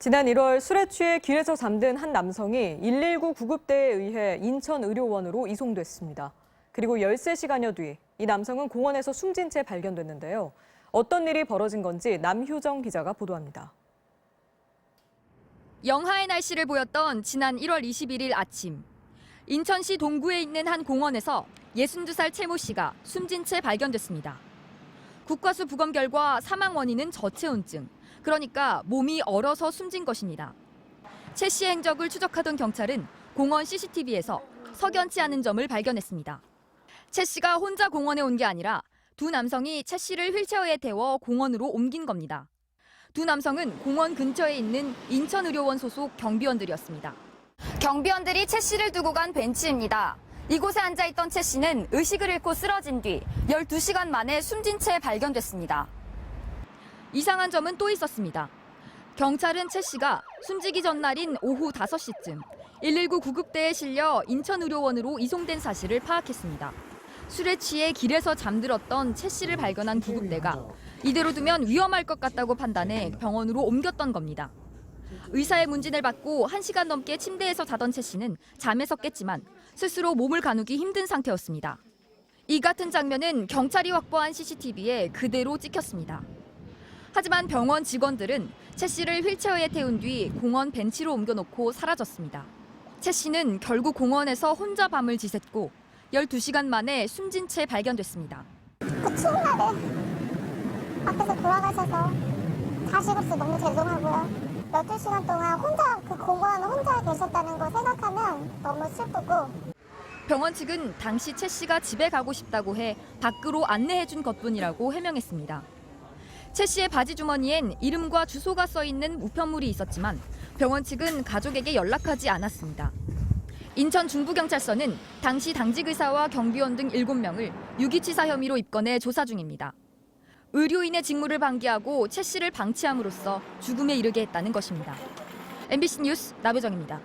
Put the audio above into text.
지난 1월 술에 취해 길에서 잠든 한 남성이 119 구급대에 의해 인천의료원으로 이송됐습니다. 그리고 13시간여 뒤 이 남성은 공원에서 숨진 채 발견됐는데요. 어떤 일이 벌어진 건지 남효정 기자가 보도합니다. 영하의 날씨를 보였던 지난 1월 21일 아침. 인천시 동구에 있는 한 공원에서 62살 최 모 씨가 숨진 채 발견됐습니다. 국과수 부검 결과 사망 원인은 저체온증, 그러니까 몸이 얼어서 숨진 것입니다. 최 씨의 행적을 추적하던 경찰은 공원 CCTV에서 석연치 않은 점을 발견했습니다. 최 씨가 혼자 공원에 온 게 아니라 두 남성이 최 씨를 휠체어에 태워 공원으로 옮긴 겁니다. 두 남성은 공원 근처에 있는 인천의료원 소속 경비원들이었습니다. 경비원들이 최 씨를 두고 간 벤치입니다. 이곳에 앉아있던 최 씨는 의식을 잃고 쓰러진 뒤 12시간 만에 숨진 채 발견됐습니다. 이상한 점은 또 있었습니다. 경찰은 최 씨가 숨지기 전날인 오후 5시쯤 119 구급대에 실려 인천의료원으로 이송된 사실을 파악했습니다. 술에 취해 길에서 잠들었던 최 씨를 발견한 구급대가 이대로 두면 위험할 것 같다고 판단해 병원으로 옮겼던 겁니다. 의사의 문진을 받고 1시간 넘게 침대에서 자던 최 씨는 잠에서 깼지만 스스로 몸을 가누기 힘든 상태였습니다. 이 같은 장면은 경찰이 확보한 CCTV에 그대로 찍혔습니다. 하지만 병원 직원들은 최 씨를 휠체어에 태운 뒤 공원 벤치로 옮겨놓고 사라졌습니다. 최 씨는 결국 공원에서 혼자 밤을 지샜고 12시간 만에 숨진 채 발견됐습니다. 그 추운 날에 앞에서 돌아가셔서 자식으로서 너무 죄송하고요. 12시간 동안 혼자 그 공원 혼자 계셨다는 거 생각하면 너무 슬프고. 병원 측은 당시 최 씨가 집에 가고 싶다고 해 밖으로 안내해준 것뿐이라고 해명했습니다. 최 씨의 바지 주머니엔 이름과 주소가 써 있는 우편물이 있었지만 병원 측은 가족에게 연락하지 않았습니다. 인천 중부경찰서는 당시 당직 의사와 경비원 등 7명을 유기치사 혐의로 입건해 조사 중입니다. 의료인의 직무를 방기하고 최 씨를 방치함으로써 죽음에 이르게 했다는 것입니다. MBC 뉴스 나배정입니다.